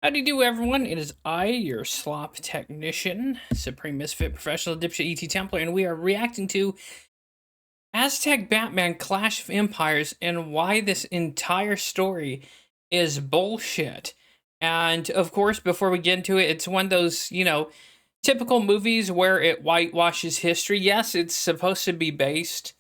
How do you do, everyone? It is I, your slop technician, Supreme Misfit Professional Dipshit ETTemplar, and we are reacting to Aztec Batman Clash of Empires and why this entire story is bullshit. And of course, before we get into it, it's one of those, typical movies where it whitewashes history. Yes, it's supposed to be based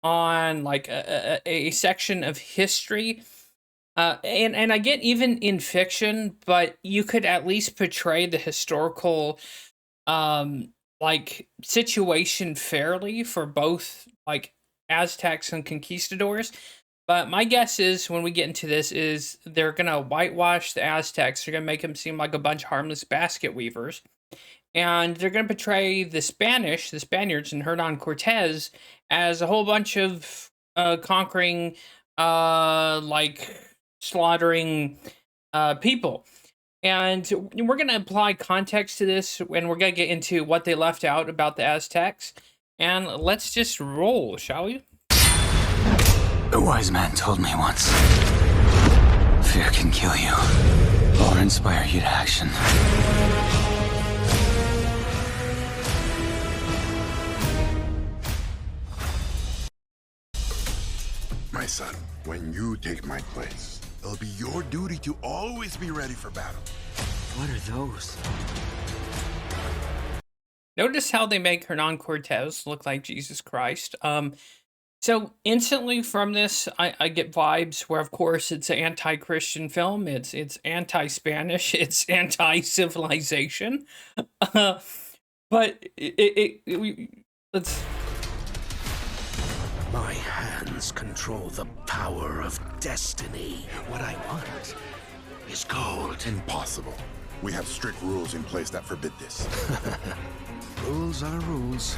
on like a section of history, and I get even in fiction, but you could at least portray the historical like situation fairly for both like Aztecs and conquistadors. But my guess is when we get into this is they're gonna whitewash the Aztecs. They're gonna make them seem like a bunch of harmless basket weavers, and they're gonna portray the Spaniards, and Hernan Cortez as a whole bunch of conquering, like slaughtering people. And we're going to apply context to this, and we're going to get into what they left out about the Aztecs. And let's just roll, shall we? A wise man told me once, fear can kill you or inspire you to action. My son, when you take my place, it'll be your duty to always be ready for battle. What are those? Notice how they make Hernan Cortez look like Jesus Christ. So instantly from this, I get vibes where, of course, it's an anti-Christian film. It's anti-Spanish. It's anti-civilization. But let's. My hands control the power of destiny. What I want is gold. Impossible. We have strict rules in place that forbid this. Rules are rules.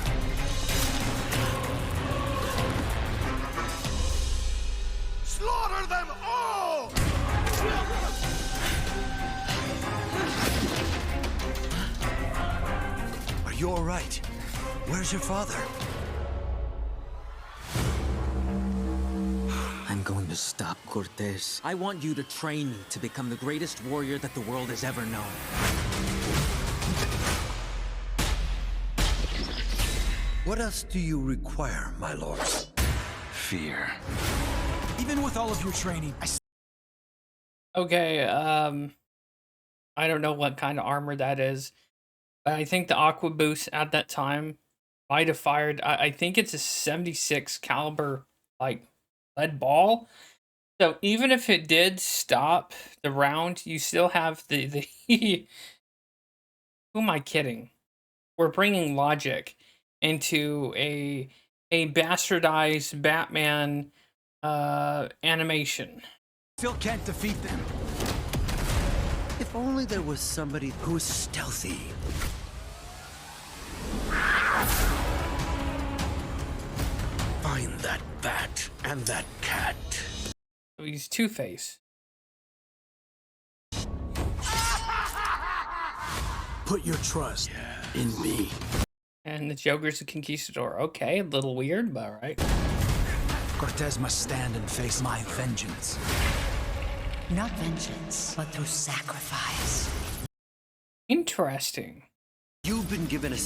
Slaughter them all! Are you all right? Where's your father? I'm going to stop Cortez. I want you to train me to become the greatest warrior that the world has ever known. What else do you require, my lords? Fear. Even with all of your training, Okay, I don't know what kind of armor that is, but I think the Aqua Boost at that time might have fired. I think it's a 76 caliber, like, lead ball. So even if it did stop the round, you still have the who am I kidding? We're bringing logic into a bastardized Batman animation. still can't defeat them. If only there was somebody who was stealthy. Find that bat and that cat. He's Two-Face. Put your trust in me. And the Joker's a conquistador. Okay, a little weird, but all right. Cortez must stand and face my vengeance. Not vengeance, but through sacrifice. Interesting. You've been given a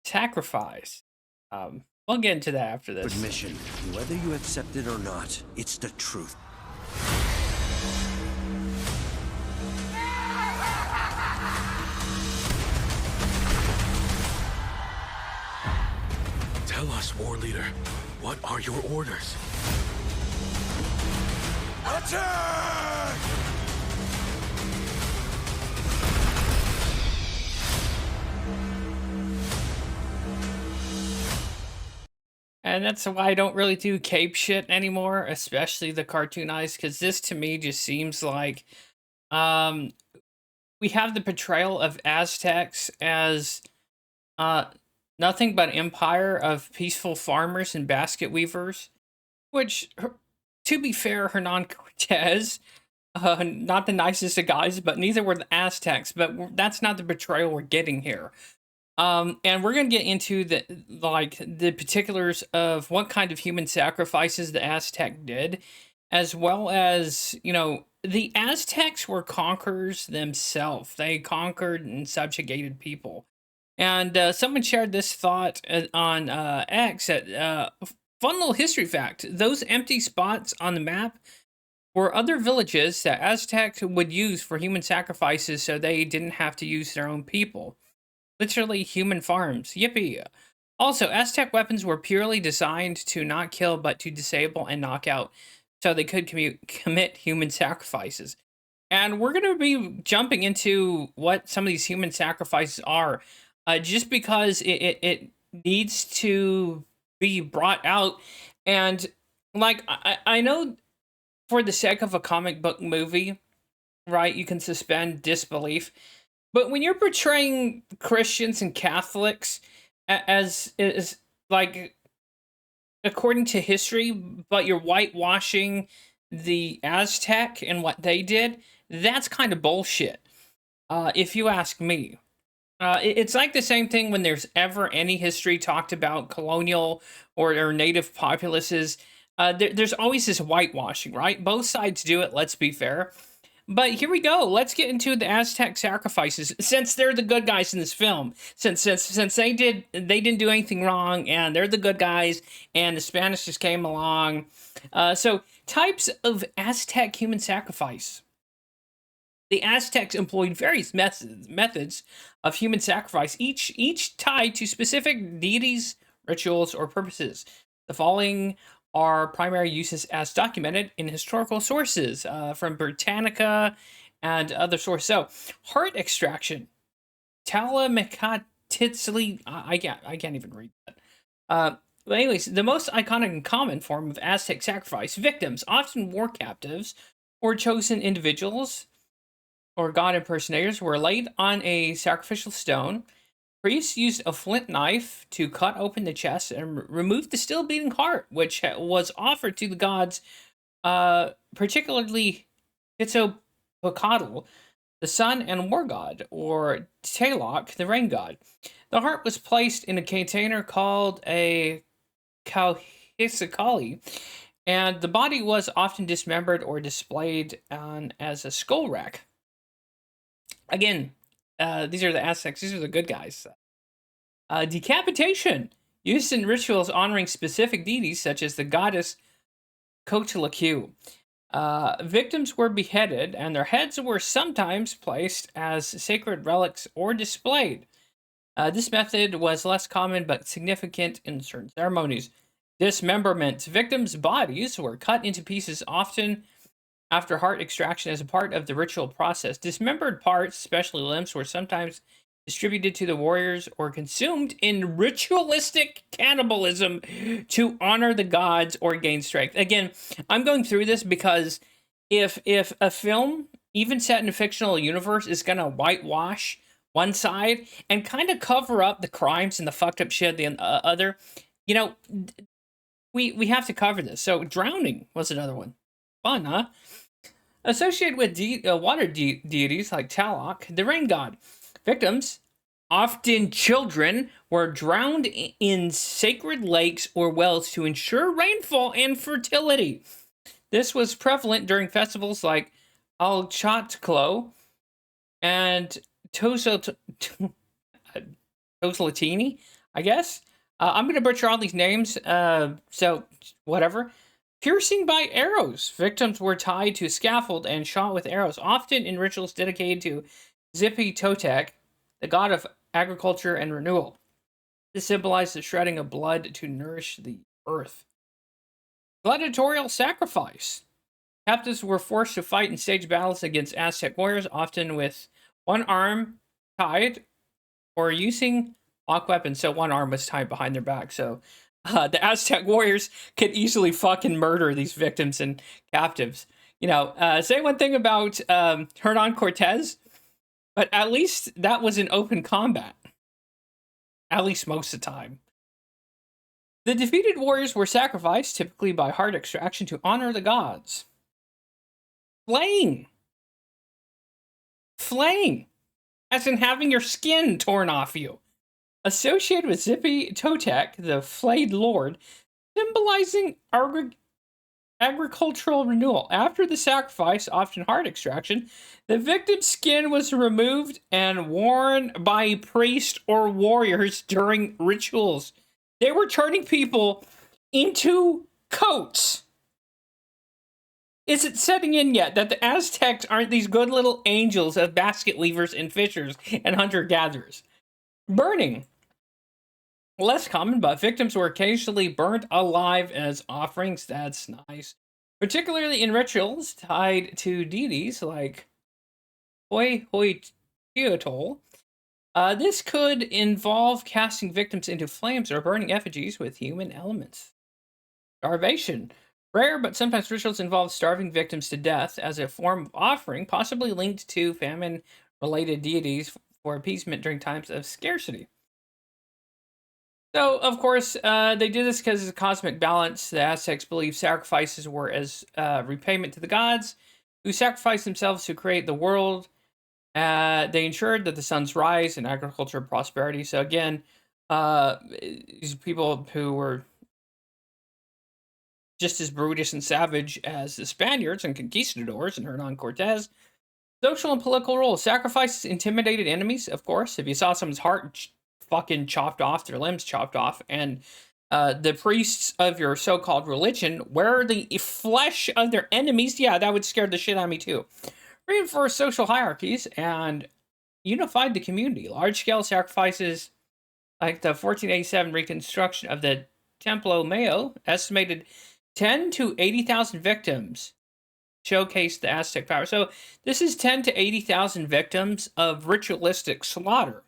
Sacrifice. We'll get into that after this. mission. Whether you accept it or not, it's the truth. Tell us, war leader, what are your orders? Attack! And that's why I don't really do cape shit anymore, especially the cartoonized, because this to me just seems like we have the portrayal of Aztecs as nothing but empire of peaceful farmers and basket weavers, which, to be fair, Hernan Cortez, not the nicest of guys, but neither were the Aztecs, but that's not the portrayal we're getting here. And we're going to get into the particulars of what kind of human sacrifices the Aztec did, as well as, the Aztecs were conquerors themselves. They conquered and subjugated people. And someone shared this thought on X. Fun little history fact: those empty spots on the map were other villages that Aztecs would use for human sacrifices, so they didn't have to use their own people. Literally human farms. Yippee! Also, Aztec weapons were purely designed to not kill, but to disable and knock out, so they could commit human sacrifices. And we're going to be jumping into what some of these human sacrifices are, just because it needs to be brought out. And, like, I know for the sake of a comic book movie, right, you can suspend disbelief. But when you're portraying Christians and Catholics as like according to history, but you're whitewashing the Aztec and what they did, that's kind of bullshit, if you ask me. It's like the same thing when there's ever any history talked about colonial or native populaces. There's always this whitewashing, right? Both sides do it, let's be fair. But here we go. Let's get into the Aztec sacrifices, since they're the good guys in this film. Since they didn't do anything wrong, and they're the good guys, and the Spanish just came along. So types of Aztec human sacrifice. The Aztecs employed various methods of human sacrifice, each tied to specific deities, rituals, or purposes. The following are primary uses as documented in historical sources from Britannica and other sources. So, heart extraction. Talamacatitzli. I can't even read that. But anyways, the most iconic and common form of Aztec sacrifice. Victims, often war captives or chosen individuals or god impersonators, were laid on a sacrificial stone. Priests used a flint knife to cut open the chest and remove the still beating heart, which was offered to the gods, particularly Quetzalcoatl, the sun and war god, or Tlaloc, the rain god. The heart was placed in a container called a Kauhisakali, and the body was often dismembered or displayed as a skull rack. Again, these are the Aztecs. These are the good guys. Decapitation, used in rituals honoring specific deities such as the goddess Coatlicue. Victims were beheaded, and their heads were sometimes placed as sacred relics or displayed. This method was less common but significant in certain ceremonies. Dismemberment. Victims' bodies were cut into pieces, often after heart extraction, as a part of the ritual process. Dismembered parts, especially limbs, were sometimes distributed to the warriors or consumed in ritualistic cannibalism to honor the gods or gain strength. Again, I'm going through this because if a film, even set in a fictional universe, is going to whitewash one side and kind of cover up the crimes and the fucked up shit of the other, you know, we have to cover this. So drowning was another one. Fun, huh? Associated with water deities like Tlaloc, the rain god. Victims, often children, were drowned in sacred lakes or wells to ensure rainfall and fertility. This was prevalent during festivals like Alcatclo and Toslatini, I guess. I'm going to butcher all these names, so whatever. Piercing by arrows. Victims were tied to a scaffold and shot with arrows, often in rituals dedicated to Zippy Totec, the god of agriculture and renewal. This symbolized the shredding of blood to nourish the earth. Gladiatorial sacrifice. Captives were forced to fight in stage battles against Aztec warriors, often with one arm tied or using lock weapons. So one arm was tied behind their back. So the Aztec warriors could easily fucking murder these victims and captives. You know, say one thing about Hernan Cortez, but at least that was in open combat. At least most of the time. The defeated warriors were sacrificed, typically by heart extraction, to honor the gods. Flaying. Flaying. As in having your skin torn off you. Associated with Zippy Totec, the flayed lord, symbolizing agricultural renewal. After the sacrifice, often heart extraction, the victim's skin was removed and worn by priests or warriors during rituals. They were turning people into coats. Is it setting in yet that the Aztecs aren't these good little angels of basket weavers and fishers and hunter-gatherers? Burning. Less common, but victims were occasionally burnt alive as offerings. That's nice. Particularly in rituals tied to deities like Teotl. This could involve casting victims into flames or burning effigies with human elements. Starvation. Rare, but sometimes rituals involve starving victims to death as a form of offering, possibly linked to famine-related deities for appeasement during times of scarcity. So, of course, they did this because of the cosmic balance. The Aztecs believed sacrifices were as repayment to the gods, who sacrificed themselves to create the world. They ensured that the sun's rise and agriculture prosperity. So, again, these people who were just as brutish and savage as the Spaniards and conquistadors and Hernan Cortez. Social and political roles. Sacrifices intimidated enemies, of course. If you saw someone's heart fucking chopped off, their limbs chopped off, and the priests of your so-called religion wear the flesh of their enemies, yeah, that would scare the shit out of me too. Reinforced social hierarchies and unified the community. Large-scale sacrifices, like the 1487 reconstruction of the Templo Mayo, estimated 10 to 80,000 victims, showcased the Aztec power. So this is 10 to 80,000 victims of ritualistic slaughter.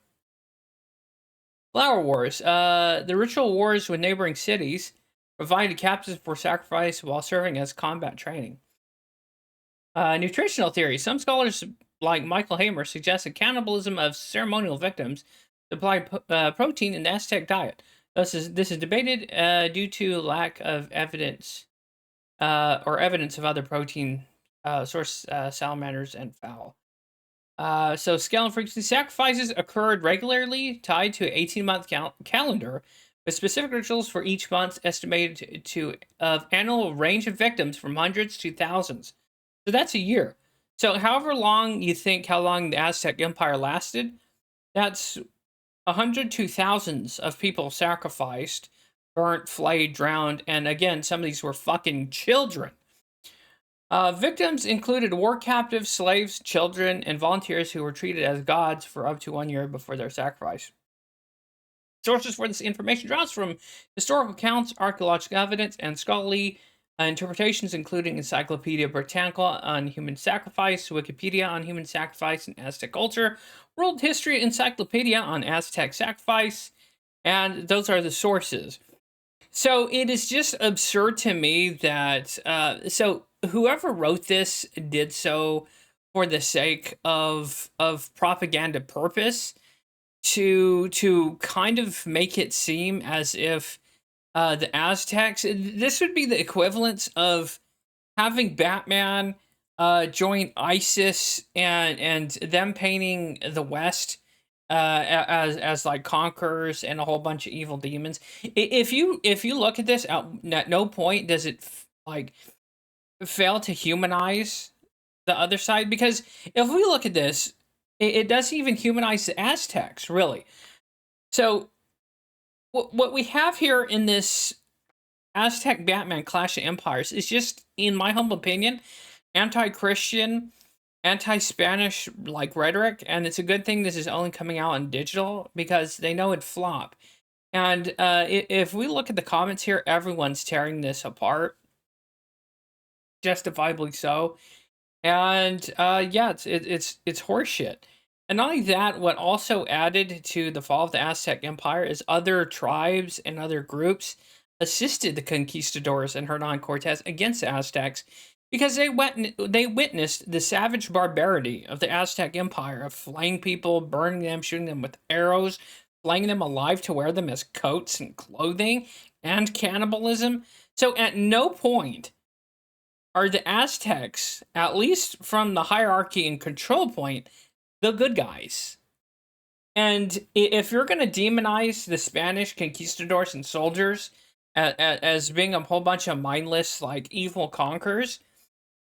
Flower wars. The ritual wars with neighboring cities provided captives for sacrifice while serving as combat training. Nutritional theory. Some scholars, like Michael Hamer, suggest that cannibalism of ceremonial victims supplied protein in the Aztec diet. This is debated due to lack of evidence or evidence of other protein source salamanders and fowl. So scale and frequency sacrifices occurred regularly, tied to an 18-month calendar, with specific rituals for each month estimated to of annual range of victims from hundreds to thousands. So that's a year. So however long you think how long the Aztec Empire lasted, that's 100 to thousands of people sacrificed, burnt, flayed, drowned, and again, some of these were fucking children. Victims included war captives, slaves, children, and volunteers who were treated as gods for up to 1 year before their sacrifice. Sources for this information draws from historical accounts, archaeological evidence, and scholarly interpretations, including Encyclopedia Britannica on human sacrifice, Wikipedia on human sacrifice and Aztec culture, World History Encyclopedia on Aztec sacrifice, and those are the sources. So it is just absurd to me that so whoever wrote this did so for the sake of propaganda purpose to kind of make it seem as if the Aztecs, this would be the equivalence of having Batman join ISIS and them painting the West as like conquerors and a whole bunch of evil demons. If you look at this, at no point does it like fail to humanize the other side, because if we look at this, it doesn't even humanize the Aztecs, really. So what we have here in this Aztec Batman Clash of Empires is just, in my humble opinion, anti-Christian, anti-Spanish like rhetoric, and it's a good thing this is only coming out in digital because they know it'd flop. And if we look at the comments here, everyone's tearing this apart, justifiably so. And yeah, it's horseshit. And not only that, what also added to the fall of the Aztec Empire is other tribes and other groups assisted the conquistadors and Hernan Cortez against the Aztecs, because they witnessed the savage barbarity of the Aztec Empire of flaying people, burning them, shooting them with arrows, flaying them alive to wear them as coats and clothing, and cannibalism. So at no point are the Aztecs, at least from the hierarchy and control point, the good guys. And if you're going to demonize the Spanish conquistadors and soldiers as being a whole bunch of mindless like evil conquerors,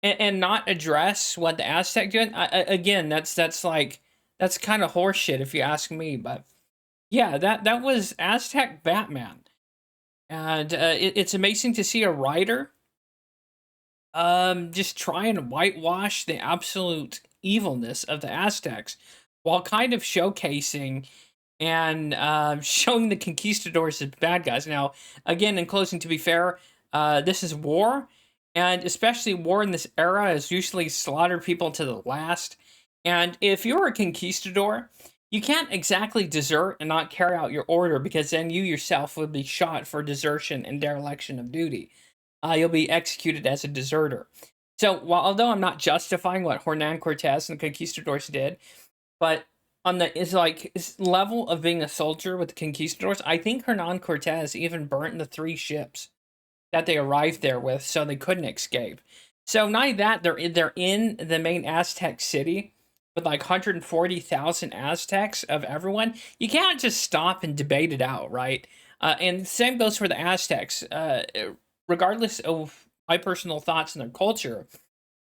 and not address what the Aztec did. Again, that's kind of horseshit if you ask me. But yeah, that was Aztec Batman, and it's amazing to see a writer just try and whitewash the absolute evilness of the Aztecs while kind of showcasing and showing the conquistadors as bad guys. Now, again, in closing, to be fair, this is war, and especially war in this era is usually slaughter people to the last. And if you're a conquistador, you can't exactly desert and not carry out your order, because then you yourself would be shot for desertion and dereliction of duty. You'll be executed as a deserter. So, although I'm not justifying what Hernan Cortez and the conquistadors did, but on the level of being a soldier with the conquistadors, I think Hernan Cortez even burnt the 3 ships that they arrived there with, so they couldn't escape. So not only that, they're in the main Aztec city with like 140,000 Aztecs of everyone. You can't just stop and debate it out, right? And the same goes for the Aztecs. Regardless of my personal thoughts and their culture,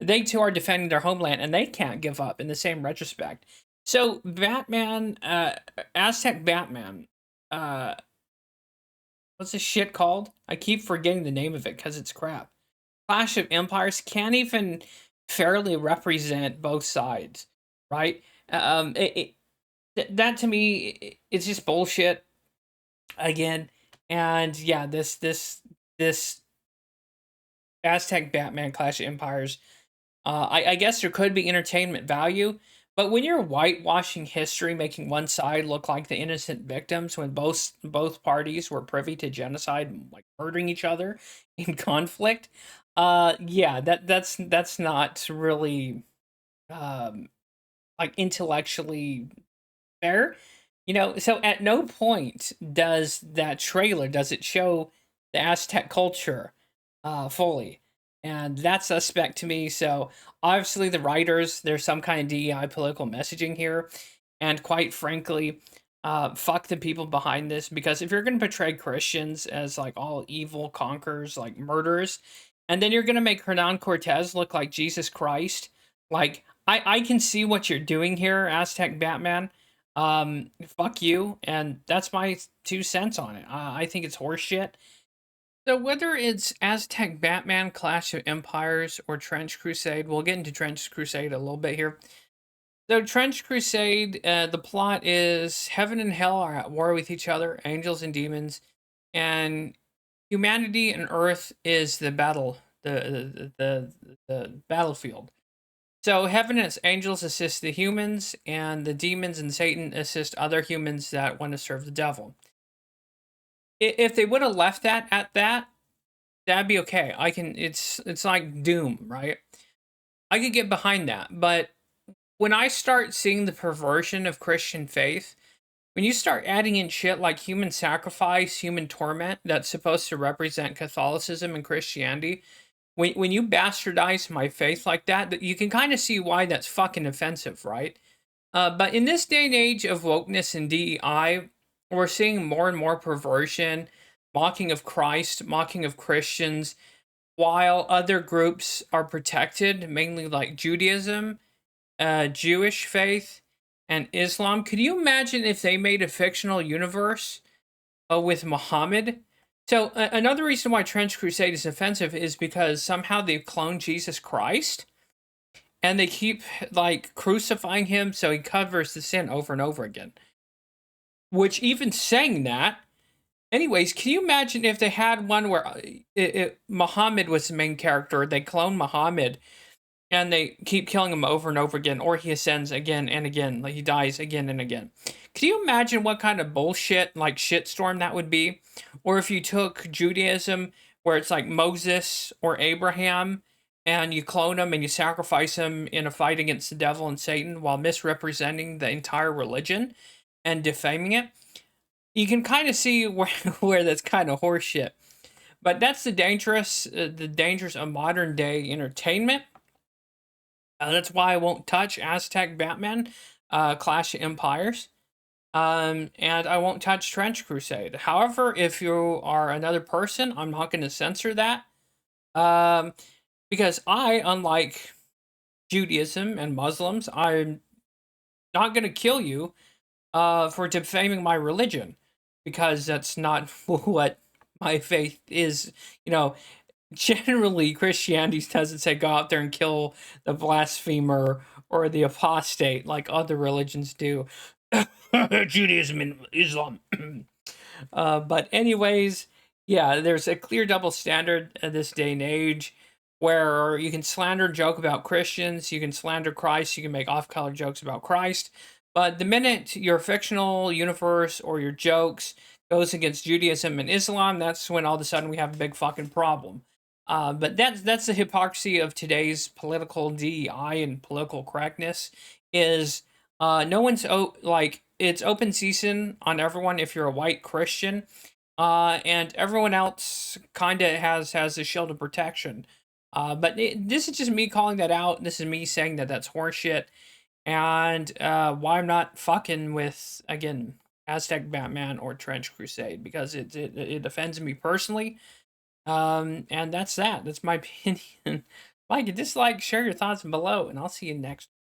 they too are defending their homeland, and they can't give up in the same retrospect. So Batman, Aztec Batman, what's this shit called? I keep forgetting the name of it because it's crap. Clash of Empires can't even fairly represent both sides, right? That to me, it's just bullshit again. And yeah, this Aztec Batman Clash of Empires, I guess there could be entertainment value, but when you're whitewashing history, making one side look like the innocent victims when both parties were privy to genocide and like murdering each other in conflict, yeah, that's not really like intellectually fair, you know. So at no point does that trailer does it show the Aztec culture fully, and that's suspect to me. So obviously the writers, there's some kind of DEI political messaging here, and quite frankly, fuck the people behind this, because if you're going to portray Christians as like all evil conquerors, like murderers, and then you're going to make Hernan Cortez look like Jesus Christ, like I can see what you're doing here, Aztec Batman. Fuck you, and that's my 2 cents on it. I think it's horseshit. So whether it's Aztec Batman, Clash of Empires, or Trench Crusade, we'll get into Trench Crusade a little bit here. So Trench Crusade, the plot is heaven and hell are at war with each other, angels and demons, and humanity and Earth is the the battlefield. So heaven and its angels assist the humans, and the demons and Satan assist other humans that want to serve the devil. If they would have left that at that, that'd be okay. It's like Doom, right? I could get behind that. But when I start seeing the perversion of Christian faith, when you start adding in shit like human sacrifice, human torment, that's supposed to represent Catholicism and Christianity, when you bastardize my faith like that, you can kind of see why that's fucking offensive, right? But in this day and age of wokeness and DEI, we're seeing more and more perversion, mocking of Christ, mocking of Christians, while other groups are protected, mainly like Judaism, Jewish faith, and Islam. Could you imagine if they made a fictional universe with Muhammad? So another reason why Trench Crusade is offensive is because somehow they've cloned Jesus Christ, and they keep like crucifying him so he covers the sin over and over again. Which, even saying that, anyways, can you imagine if they had one where Muhammad was the main character, they clone Muhammad, and they keep killing him over and over again, or he ascends again and again, like he dies again and again. Can you imagine what kind of bullshit, like shitstorm that would be? Or if you took Judaism, where it's like Moses or Abraham, and you clone them and you sacrifice them in a fight against the devil and Satan while misrepresenting the entire religion and defaming it, you can kind of see where that's kind of horseshit. But that's the dangers of modern day entertainment. That's why I won't touch Aztec Batman, Clash of Empires. And I won't touch Trench Crusade. However, if you are another person, I'm not going to censor that. Um, because I, unlike Judaism and Muslims, I'm not going to kill you for defaming my religion, because that's not what my faith is. You know, generally Christianity doesn't say go out there and kill the blasphemer or the apostate like other religions do. Judaism and Islam. But anyways, yeah, there's a clear double standard in this day and age where you can slander and joke about Christians, you can slander Christ, you can make off-color jokes about Christ, but the minute your fictional universe or your jokes goes against Judaism and Islam, that's when all of a sudden we have a big fucking problem. But that's the hypocrisy of today's political DEI and political correctness is no one's like it's open season on everyone if you're a white Christian, and everyone else kind of has a shield of protection. But this is just me calling that out. This is me saying that that's horseshit, and why I'm not fucking with again Aztec Batman or Trench Crusade because it offends me personally. And that's that. That's my opinion. Like, dislike, share your thoughts below, and I'll see you next.